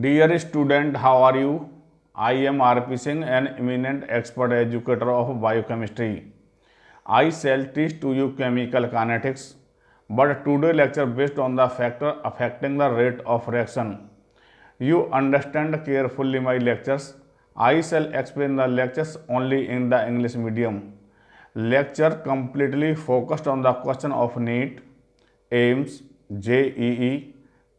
Dear student, how are you? I am RP Singh, an eminent expert educator of biochemistry. I shall teach to you chemical kinetics, but today lecture based on the factor affecting the rate of reaction. You understand carefully my lectures. I shall explain the lectures only in the English medium. Lecture completely focused on the question of NEET, AIMS, JEE,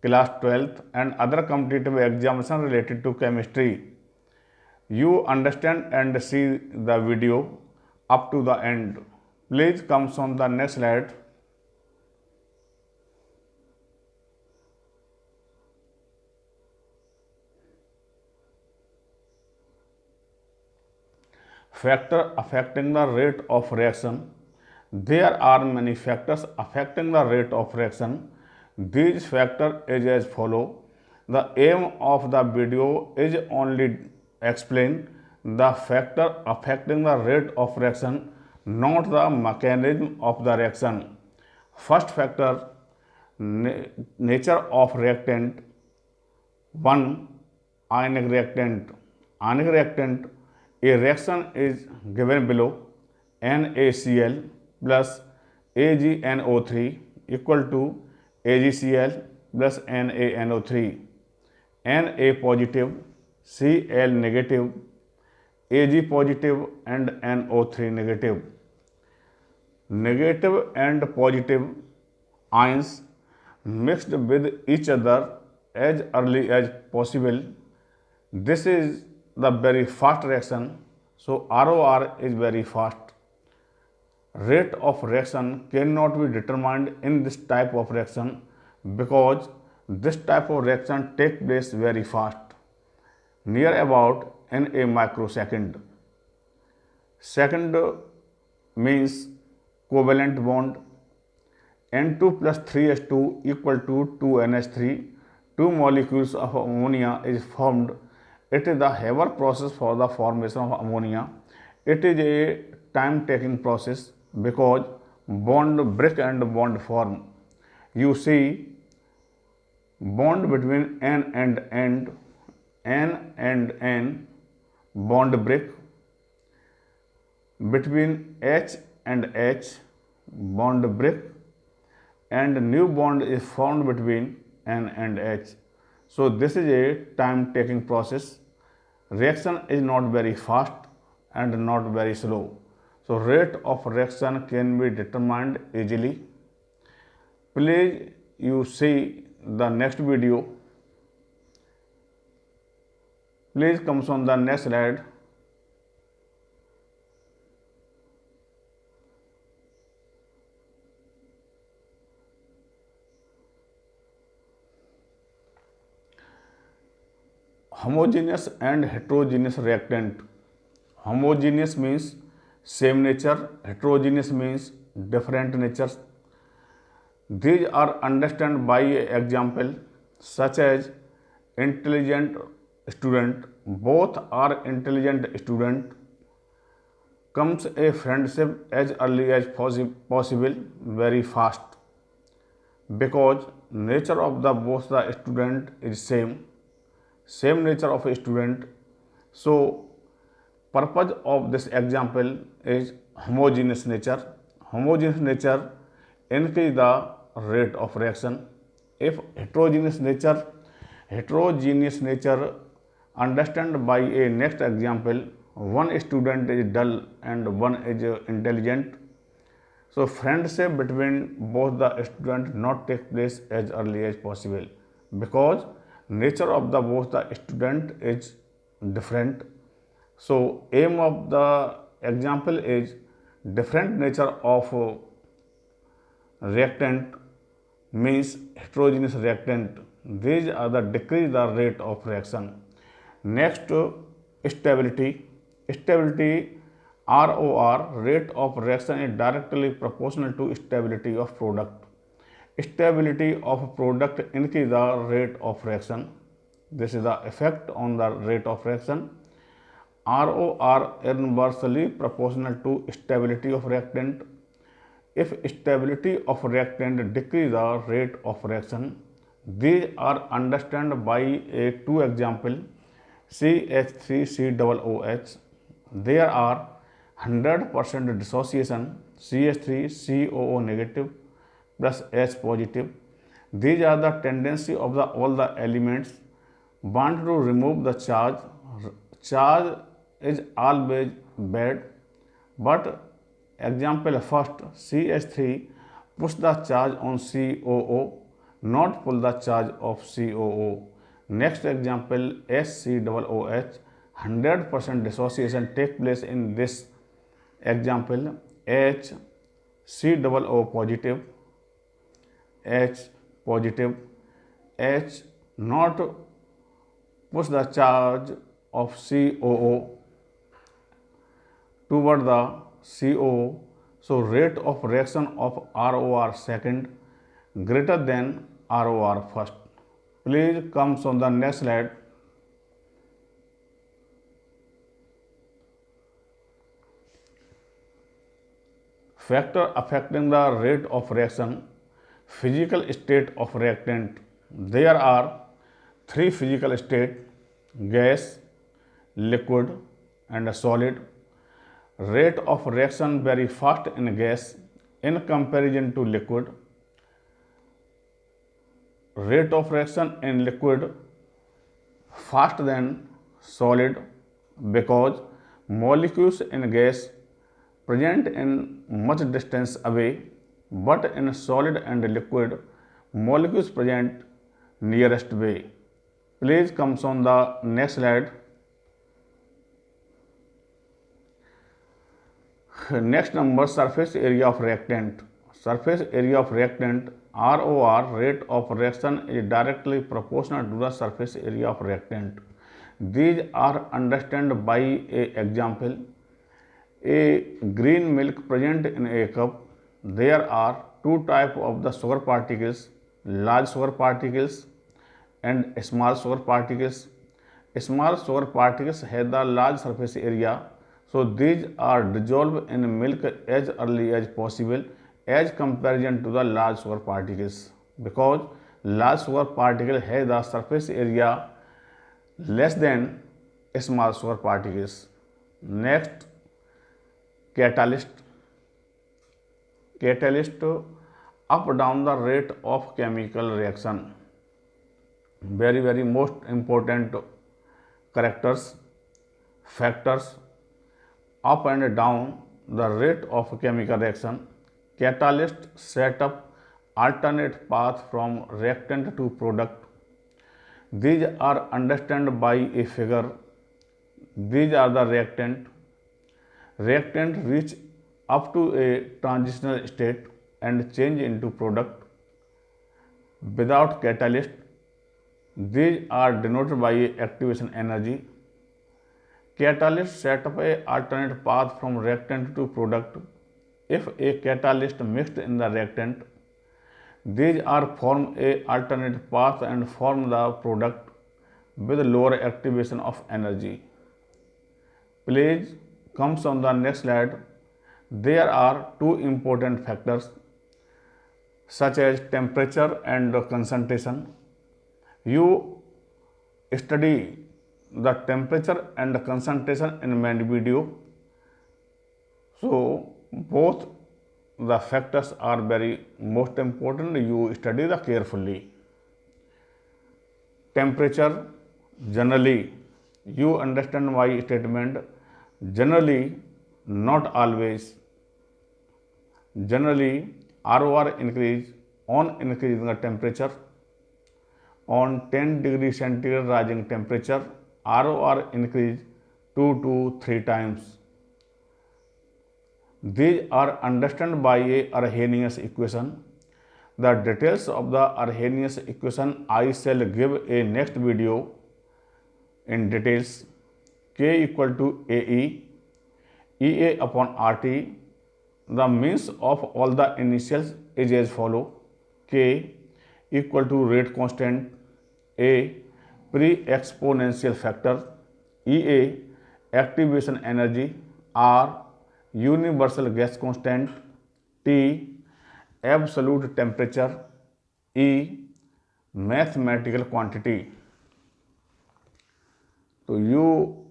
class 12th and other competitive examination related to chemistry. You understand and see the video up to the end. Please come on the next slide. Factor affecting the rate of reaction. There are many factors affecting the rate of reaction. These factors is as follow. The aim of the video is only explain the factor affecting the rate of reaction, not the mechanism of the reaction. First factor, nature of reactant. 1. Ionic reactant. Ionic reactant, a reaction is given below. NaCl plus AgNO3 equal to AgCl plus NaNO3. Na positive, Cl negative, Ag positive and NO3 negative. Negative and positive ions mixed with each other as early as possible. This is the very fast reaction, so ROR is very fast. Rate of reaction cannot be determined in this type of reaction because this type of reaction takes place very fast, near about in a microsecond. Second means covalent bond. N2 plus 3H2 equal to 2NH3. Two molecules of ammonia is formed. It is the Haber process for the formation of ammonia. It is a time taking process because bond break and bond form. You see bond between N and N, bond break. Between H and H, bond break, and new bond is formed between N and H. So this is a time taking process. Reaction is not very fast and not very slow. So rate of reaction can be determined easily. Please you see the next video. Please comes on the next slide. Homogeneous and heterogeneous reactant. Homogeneous means same nature, heterogeneous means different natures. These are understood by example such as intelligent student. Both are intelligent student. Comes a friendship as early as possible, very fast, because nature of the both the student is same nature of a student. So purpose of this example is homogeneous nature. Homogeneous nature increase the rate of reaction. If heterogeneous nature understand by a next example, one student is dull and one is intelligent. So friendship between both the student not take place as early as possible because nature of the both the student is different. So aim of the example is different nature of reactant means heterogeneous reactant. These are the decrease the rate of reaction. Next, stability. Stability, ROR, rate of reaction is directly proportional to stability of product. Stability of product increase the rate of reaction. This is the effect on the rate of reaction. ROR inversely proportional to stability of reactant. If stability of reactant decrease the rate of reaction, These are understood by a two example CH3COOH. There are 100% dissociation CH3COO negative plus H positive. These are the tendency of all the elements want to remove the charge. Charge is always bad, but example first CH3 push the charge on COO, not pull the charge of COO. Next example HCOOH, 100% dissociation take place in this example. HCOO positive, H positive, H not push the charge of COO toward the COO. So rate of reaction of ROR second greater than ROR first. Please comes on the next slide. Factor affecting the rate of reaction. Physical state of reactant. There are three physical states: gas, liquid and a solid. Rate of reaction very fast in gas in comparison to liquid. Rate of reaction in liquid fast than solid because molecules in gas present in much distance away, but in solid and liquid molecules present nearest way. Please comes on the next slide. Next number, surface area of reactant. Surface area of reactant ROR, rate of reaction, is directly proportional to the surface area of reactant. These are understood by a example. A green milk present in a cup. There are two types of the sugar particles: large sugar particles and small sugar particles. Small sugar particles have the large surface area, so these are dissolved in milk as early as possible as comparison to the large sugar particles, because large sugar particle has the surface area less than small sugar particles. Next, catalyst. Catalyst up down the rate of chemical reaction. Very most important characters, factors up and down the rate of chemical reaction. Catalyst set up alternate path from reactant to product. These are understood by a figure. These are the reactant. Reactant reach up to a transitional state and change into product. Without catalyst, these are denoted by activation energy. Catalyst set up a alternate path from reactant to product. If a catalyst mixed in the reactant, these are form a alternate path and form the product with lower activation of energy. Please comes on the next slide. There are two important factors such as temperature and concentration. You study the temperature and concentration in main video. So both the factors are very most important. You study the carefully. Temperature, generally, you understand my statement. Generally, not always. Generally, ROR increase on increasing the temperature. On 10 degree centigrade rising temperature, ROR increase 2 to 3 times. These are understood by a Arrhenius equation. The details of the Arrhenius equation I shall give a next video in details. K equal to AE, EA upon RT. The means of all the initials is as follow: K equal to rate constant, A pre-exponential factor, EA activation energy, R universal gas constant, T absolute temperature, E mathematical quantity. So you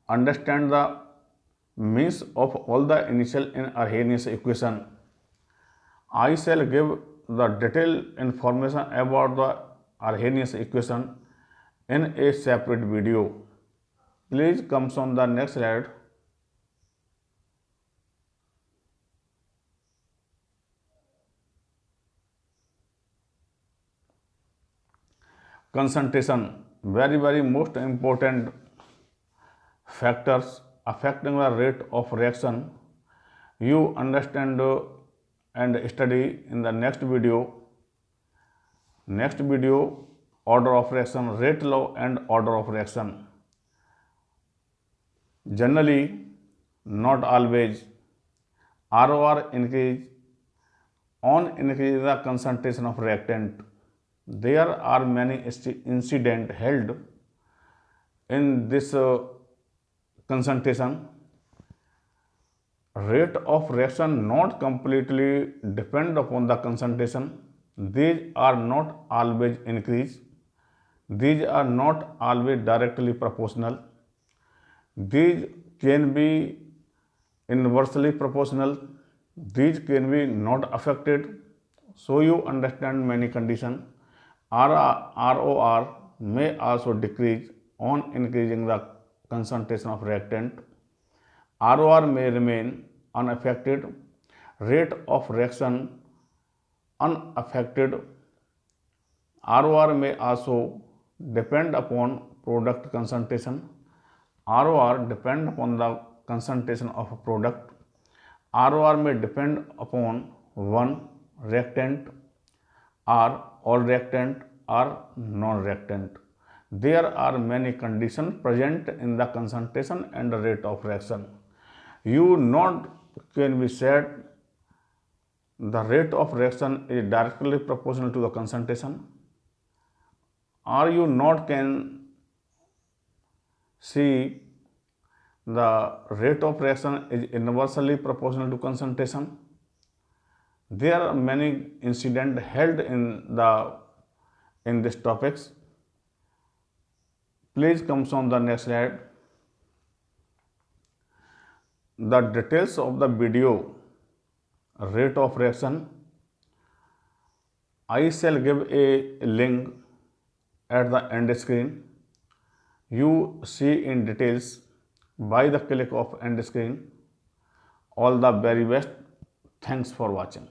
understand the means of all the initial in Arrhenius equation. I shall give the detailed information about the Arrhenius equation in a separate video. Please comes on the next slide. Concentration, very most important factors affecting the rate of reaction. You understand and study in the next video. Order of reaction, rate law and order of reaction. Generally, not always, ROR increase on increase the concentration of reactant. There are many incidents held in this concentration. Rate of reaction not completely depend upon the concentration. These are not always increase. These are not always directly proportional. These can be inversely proportional. These can be not affected. So you understand many conditions. ROR may also decrease on increasing the concentration of reactant. ROR may remain unaffected. Rate of reaction unaffected. ROR may also depend upon product concentration. ROR depend upon the concentration of a product. ROR may depend upon one reactant or all reactant or non-reactant. There are many conditions present in the concentration and the rate of reaction. You not can be said the rate of reaction is directly proportional to the concentration, or you not can see the rate of reaction is inversely proportional to concentration. There are many incidents held in this topics. Please comes on the next slide. The details of the video rate of reaction, I shall give a link at the end screen. You see in details by the click of end screen. All the very best. Thanks for watching.